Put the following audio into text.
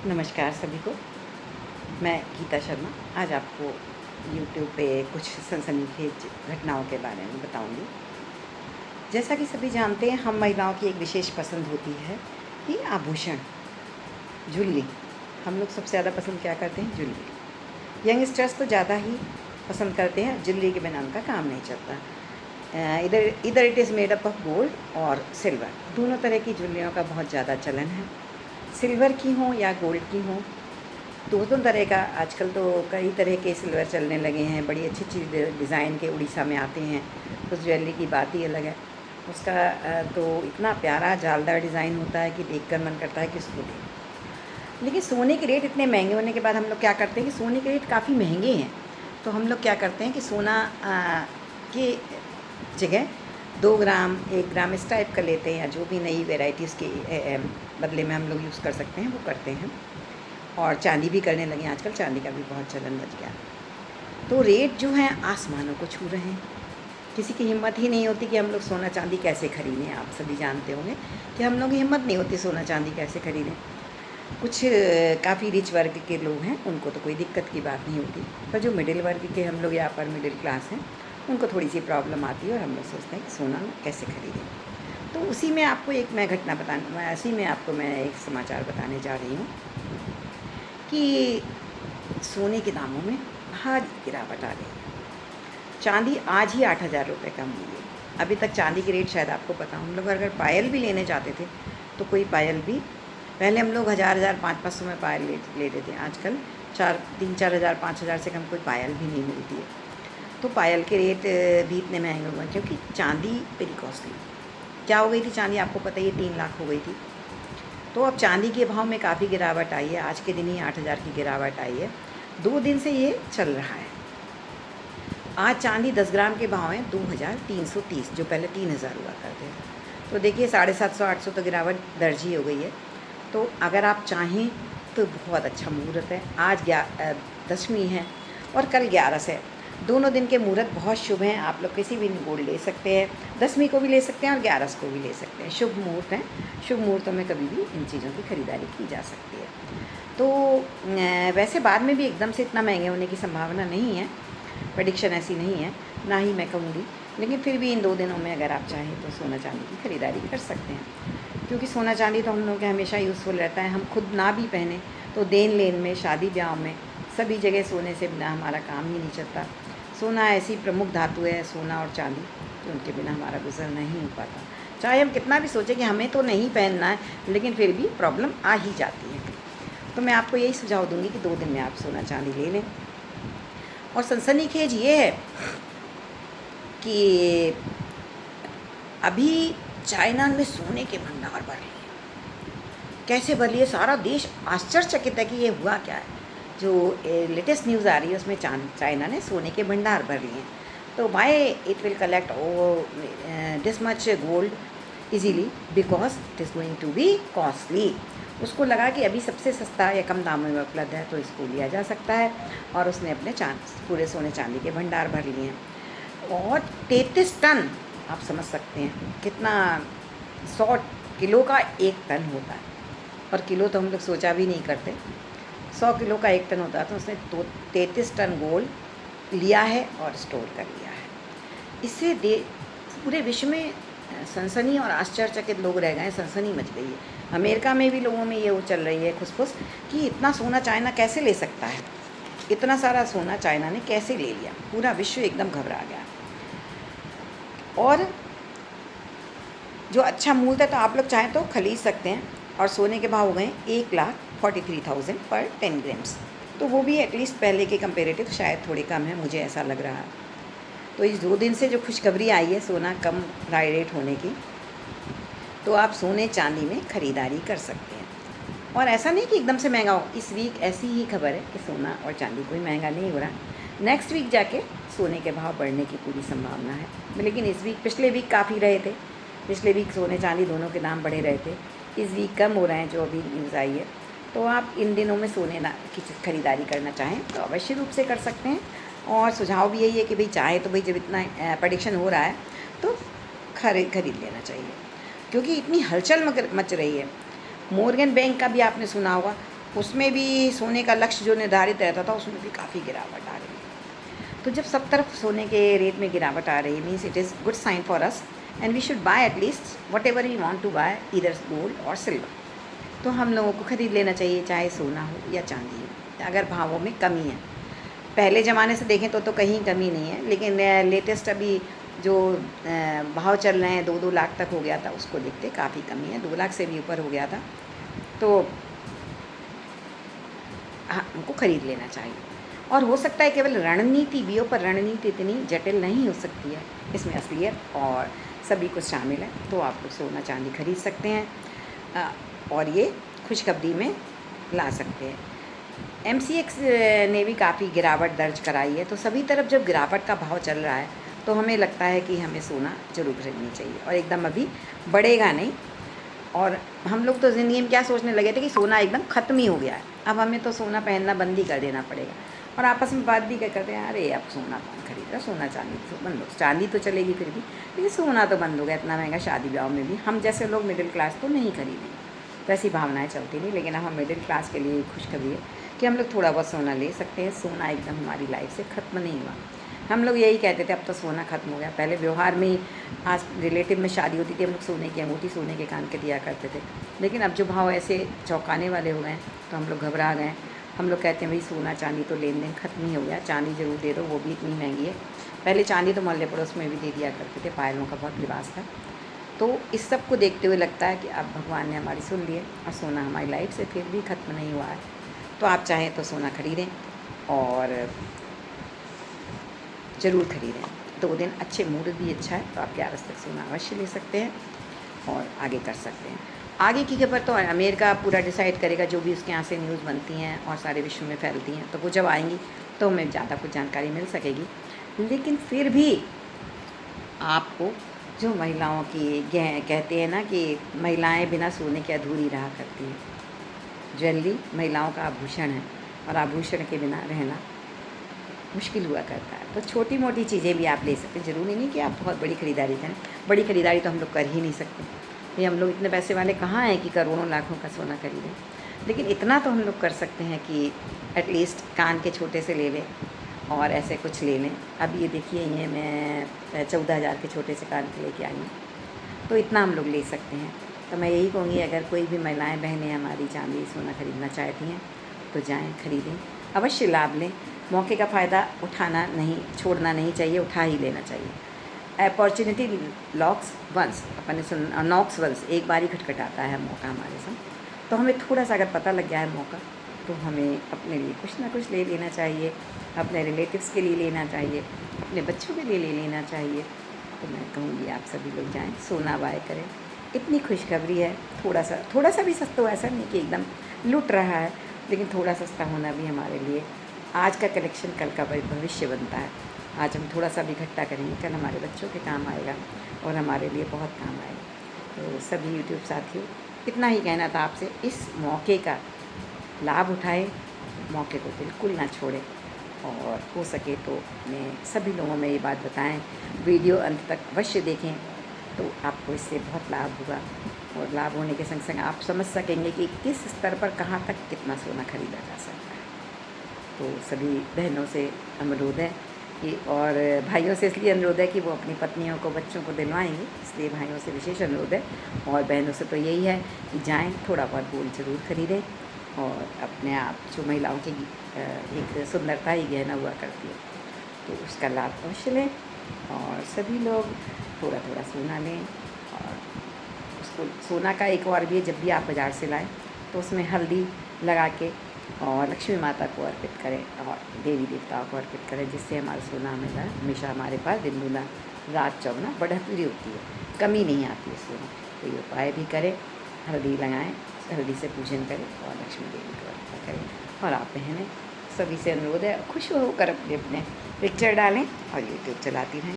नमस्कार सभी को। मैं गीता शर्मा आज आपको YouTube पे कुछ सनसनीखेज घटनाओं के बारे में बताऊंगी। जैसा कि सभी जानते हैं, हम महिलाओं की एक विशेष पसंद होती है कि आभूषण, ज्वेलरी। हम लोग सबसे ज़्यादा पसंद क्या करते हैं? ज्वेलरी। यंगस्टर्स तो ज़्यादा ही पसंद करते हैं, ज्वेलरी के बिना उनका काम नहीं चलता। इधर इधर it is made up of gold और सिल्वर, दोनों तरह की ज्वेलरियों का बहुत ज़्यादा चलन है। सिल्वर की हो या गोल्ड की हो, दोनों तरह का आजकल तो कई तरह के सिल्वर चलने लगे हैं। बड़ी अच्छी अच्छी डिज़ाइन के उड़ीसा में आते हैं। उस ज्वेलरी की बात ही अलग है। उसका तो इतना प्यारा जालदार डिज़ाइन होता है कि देखकर मन करता है कि उसको लें। लेकिन सोने के रेट इतने महंगे होने के बाद हम लोग क्या करते हैं कि सोने के रेट काफ़ी महंगे हैं, तो हम लोग क्या करते हैं कि सोना की जगह 2 ग्राम 1 ग्राम इस टाइप का लेते हैं, या जो भी नई वेराइटीज़ के बदले में हम लोग यूज़ कर सकते हैं वो करते हैं। और चांदी भी करने लगे हैं आजकल, चांदी का भी बहुत चलन बच गया। तो रेट जो हैं आसमानों को छू रहे हैं। किसी की हिम्मत ही नहीं होती कि हम लोग सोना चांदी कैसे खरीदें। आप सभी जानते होंगे कि हम लोग की हिम्मत नहीं होती सोना चांदी कैसे खरीदें। कुछ काफ़ी रिच वर्ग के लोग हैं, उनको तो कोई दिक्कत की बात नहीं होती, पर जो मिडिल वर्ग के हम लोग या अपर मिडिल क्लास हैं, उनको थोड़ी सी प्रॉब्लम आती है और हम लोग सोचते हैं कि सोना कैसे खरीदें। तो उसी में आपको एक मैं घटना बताने उसी में आपको मैं एक समाचार बताने जा रही हूँ कि सोने के दामों में भारी गिरावट आ गई। चांदी आज ही 8,000 रुपये का मूल्य। अभी तक चांदी के रेट शायद आपको पता हो। हम लोग अगर पायल भी लेने जाते थे तो कोई पायल भी, पहले हम लोग 1,000 500 में पायल लेते थे। आजकल 3-4 हज़ार 5,000 से कम कोई पायल भी नहीं मिलती है। तो पायल के रेट भी इतने महंगे हुए क्योंकि चांदी वेरी कॉस्टली। क्या हो गई थी चांदी, आपको पता ही है, 3 लाख हो गई थी। तो अब चांदी के भाव में काफ़ी गिरावट आई है। आज के दिन ही 8,000 की गिरावट आई है। 2 दिन से ये चल रहा है। आज चांदी 10 ग्राम के भाव हैं 2,330, जो पहले 3,000 हुआ करते थे। तो देखिए 750-800 तो गिरावट दर्ज ही हो गई है। तो अगर आप चाहें तो बहुत अच्छा मुहूर्त है। आज 10वीं है और कल 11 है। दोनों दिन के मुहूर्त बहुत शुभ हैं। आप लोग किसी भी गोल्ड ले सकते हैं, 10वीं को भी ले सकते हैं और 11 को भी ले सकते हैं। शुभ मुहूर्त हैं। शुभ मुहूर्तों में कभी भी इन चीज़ों की खरीदारी की जा सकती है। तो वैसे बाद में भी एकदम से इतना महंगे होने की संभावना नहीं है, प्रेडिक्शन ऐसी नहीं है, ना ही मैं कहूँगी। लेकिन फिर भी इन 2 दिनों में अगर आप चाहें तो सोना चांदी की खरीदारी कर सकते हैं, क्योंकि सोना चांदी तो हम लोग के हमेशा यूज़फुल रहता है। हम खुद ना भी पहने तो देन लेन में, शादी ब्याह में, सभी जगह सोने से बिना हमारा काम ही नहीं चलता। सोना ऐसी प्रमुख धातु है, सोना और चांदी, कि उनके बिना हमारा गुजर नहीं हो पाता। चाहे हम कितना भी सोचें कि हमें तो नहीं पहनना है, लेकिन फिर भी प्रॉब्लम आ ही जाती है। तो मैं आपको यही सुझाव दूंगी कि 2 दिन में आप सोना चांदी ले लें। और सनसनीखेज ये है कि अभी चाइना में सोने के भंडार बढ़ लिए। कैसे बढ़ लिए, सारा देश आश्चर्यचकित है कि ये हुआ क्या है। जो लेटेस्ट न्यूज़ आ रही है उसमें चाइना ने सोने के भंडार भर लिए हैं। तो why it will collect this much gold easily, because it is going to be costly. उसको लगा कि अभी सबसे सस्ता या कम दामों में उपलब्ध है तो इसको लिया जा सकता है, और उसने अपने पूरे सोने चांदी के भंडार भर लिए हैं। और 33 टन, आप समझ सकते हैं कितना, 100 किलो का 1 टन होता है। और किलो तो हम लोग सोचा भी नहीं करते, 100 किलो का 1 टन होता है। तो उसने 33 टन गोल्ड लिया है और स्टोर कर लिया है। इससे पूरे विश्व में सनसनी और आश्चर्यचकित लोग रह गए, सनसनी मच गई है। अमेरिका में भी लोगों में ये वो चल रही है खुसफुस कि इतना सोना चाइना कैसे ले सकता है, इतना सारा सोना चाइना ने कैसे ले लिया। पूरा विश्व एकदम घबरा गया। और जो अच्छा मूल्य है तो आप लोग चाहें तो खरीद सकते हैं। और सोने के भाव हो गए 1,43,000 पर 10 ग्राम्स। तो वो भी एटलीस्ट पहले के कंपेरेटिव शायद थोड़े कम है, मुझे ऐसा लग रहा है। तो इस 2 दिन से जो खुशखबरी आई है सोना कम रेट होने की, तो आप सोने चांदी में ख़रीदारी कर सकते हैं। और ऐसा नहीं कि एकदम से महंगा हो। इस वीक ऐसी ही खबर है कि सोना और चांदी कोई महंगा नहीं हो रहा। नेक्स्ट वीक जाके सोने के भाव बढ़ने की पूरी संभावना है। लेकिन इस वीक, पिछले वीक काफ़ी रहे थे, पिछले वीक सोने चांदी दोनों के दाम बढ़े रहे थे। इस वीक कम हो रहे हैं जो अभी न्यूज़ आई है। तो आप इन दिनों में सोने की खरीदारी करना चाहें तो अवश्य रूप से कर सकते हैं। और सुझाव भी यही है कि भाई चाहे तो भाई जब इतना प्रेडिक्शन हो रहा है तो खरीद लेना चाहिए, क्योंकि इतनी हलचल मच रही है। मॉर्गन बैंक का भी आपने सुना होगा, उसमें भी सोने का लक्ष्य जो निर्धारित रहता था उसमें भी काफ़ी गिरावट आ रही है। तो जब सब तरफ सोने के रेट में गिरावट आ रही है means it is good sign for us and we should buy at least what ever we want to buy either gold और सिल्वर। तो हम लोगों को ख़रीद लेना चाहिए, चाहे सोना हो या चांदी हो, अगर भावों में कमी है। पहले ज़माने से देखें तो कहीं कमी नहीं है, लेकिन लेटेस्ट अभी जो भाव चल रहे हैं 2-2 लाख तक हो गया था, उसको देखते काफ़ी कमी है, 2 लाख से भी ऊपर हो गया था। तो हाँ, हमको ख़रीद लेना चाहिए। और हो सकता है केवल रणनीति भी हो, पर रणनीति इतनी जटिल नहीं हो सकती है, इसमें असलियत और सभी कुछ शामिल है। तो आप लोग सोना चांदी खरीद सकते हैं और ये खुशखबरी में ला सकते हैं। MCX ने भी काफ़ी गिरावट दर्ज कराई है। तो सभी तरफ जब गिरावट का भाव चल रहा है तो हमें लगता है कि हमें सोना ज़रूर खरीदनी चाहिए, और एकदम अभी बढ़ेगा नहीं। और हम लोग तो ज़िंदगी में क्या सोचने लगे थे कि सोना एकदम ख़त्म ही हो गया है, अब हमें तो सोना पहनना बंद ही कर देना पड़ेगा। और आपस में बात भी क्या करते हैं, अरे अब सोना कौन खरीद रहा, सोना चांदी तो बंद हो, चांदी तो चलेगी फिर भी, लेकिन सोना तो बंद हो गया, इतना महंगा शादी ब्याह में भी हम जैसे लोग मिडिल क्लास तो नहीं खरीदेंगे। तो ऐसी भावनाएँ चलती नहीं, लेकिन अब हम मिडिल क्लास के लिए खुशखबरी है कि हम लोग थोड़ा बहुत सोना ले सकते हैं। सोना एकदम हमारी लाइफ से ख़त्म नहीं हुआ। हम लोग यही कहते थे अब तो सोना ख़त्म हो गया। पहले व्यवहार में ही, आज रिलेटिव में शादी होती थी, हम लोग सोने की अंगूठी, सोने के कान के दिया करते थे। लेकिन अब जो भाव ऐसे चौंकाने वाले हो गए हैं तो हम लोग घबरा गए। हम लोग कहते हैं भाई सोना चांदी तो लेन देन ख़त्म ही हो गया, चांदी ज़रूर दे दो, वो भी इतनी महंगी है। पहले चांदी तो मोहल्ले पड़ोस में भी दे दिया करते थे, पायलों का बहुत लिबास था। तो इस सब को देखते हुए लगता है कि अब भगवान ने हमारी सुन ली है और सोना हमारी लाइफ से फिर भी ख़त्म नहीं हुआ है। तो आप चाहें तो सोना खरीदें और ज़रूर खरीदें। 2 दिन अच्छे, मूड भी अच्छा है तो आप 11 तक सोना अवश्य ले सकते हैं और आगे कर सकते हैं। आगे की खबर तो अमेरिका पूरा डिसाइड करेगा, जो भी उसके यहाँ से न्यूज़ बनती हैं और सारे विश्व में फैलती हैं, तो वो जब आएंगी तो हमें ज़्यादा कुछ जानकारी मिल सकेगी। लेकिन फिर भी आपको जो महिलाओं की कहते हैं ना कि महिलाएं बिना सोने के अधूरी रहा करती हैं। ज्वेलरी महिलाओं का आभूषण है और आभूषण के बिना रहना मुश्किल हुआ करता है। तो छोटी मोटी चीज़ें भी आप ले सकते हैं, ज़रूरी नहीं कि आप बहुत बड़ी ख़रीदारी करें। बड़ी ख़रीदारी तो हम लोग कर ही नहीं सकते, ये हम लोग इतने पैसे वाले कहाँ हैं कि करोड़ों लाखों का सोना खरीदें। लेकिन इतना तो हम लोग कर सकते हैं कि एटलीस्ट कान के छोटे से ले लें और ऐसे कुछ ले लें। अब ये देखिए, ये मैं 14,000 के छोटे से कान के लेके आई हूँ, तो इतना हम लोग ले सकते हैं। तो मैं यही कहूँगी, अगर कोई भी महिलाएं बहनें हमारी चांदी सोना खरीदना चाहती हैं तो जाएं, खरीदें, अवश्य लाभ लें। मौके का फ़ायदा उठाना नहीं, छोड़ना नहीं चाहिए, उठा ही लेना चाहिए। अपॉर्चुनिटी लॉक्स वंस, अपने नॉक्स वंस, एक बार ही खटखटाता है मौका हमारे साथ। तो हमें थोड़ा सा अगर पता लग गया है मौका तो हमें अपने लिए कुछ ना कुछ ले लेना चाहिए, अपने रिलेटिव्स के लिए लेना चाहिए, अपने बच्चों के लिए ले लेना चाहिए। तो मैं कहूँगी आप सभी लोग जाएं, सोना बाय करें। इतनी खुशखबरी है, थोड़ा सा भी सस्ता हो, ऐसा नहीं कि एकदम लूट रहा है, लेकिन थोड़ा सस्ता होना भी हमारे लिए आज का कलेक्शन कल का भविष्य बनता है। आज हम थोड़ा सा भी इकट्ठा करेंगे, कल हमारे बच्चों के काम आएगा और हमारे लिए बहुत काम आएगा। तो सभी यूट्यूब साथियों, इतना ही कहना था आपसे, इस मौके का लाभ उठाएं, मौके को बिल्कुल ना छोड़ें और हो सके तो अपने सभी लोगों में ये बात बताएं। वीडियो अंत तक अवश्य देखें तो आपको इससे बहुत लाभ होगा, और लाभ होने के संग संग आप समझ सकेंगे कि किस स्तर पर कहाँ तक कितना सोना खरीदा जा सकता है। तो सभी बहनों से अनुरोध है कि, और भाइयों से इसलिए अनुरोध है कि वो अपनी पत्नियों को, बच्चों को दिलवाएंगे, इसलिए भाइयों से विशेष अनुरोध है। और बहनों से तो यही है कि जाएं, थोड़ा बहुत गोल्ड ज़रूर खरीदें और अपने आप, जो महिलाओं की एक सुंदरता ही गहना हुआ करती है, तो उसका लाभ अवश्य लें। और सभी लोग थोड़ा थोड़ा सोना लें। और उसको, सोना का एक और भी है, जब भी आप बाज़ार से लाएं तो उसमें हल्दी लगा के और लक्ष्मी माता को अर्पित करें और देवी देवताओं को अर्पित करें, जिससे हमारा सोना हमेशा हमारे पास दिन दूना रात चौगुना बढ़ोतरी होती है, कमी नहीं आती है सोना। तो ये उपाय भी करें, हल्दी लगाएं, हल्दी से पूजन करें और लक्ष्मी देवी को अर्पित करें। और आप बहनें, सभी से अनुरोध है, खुश होकर अपने अपने पिक्चर डालें और यूट्यूब चलाती रहें।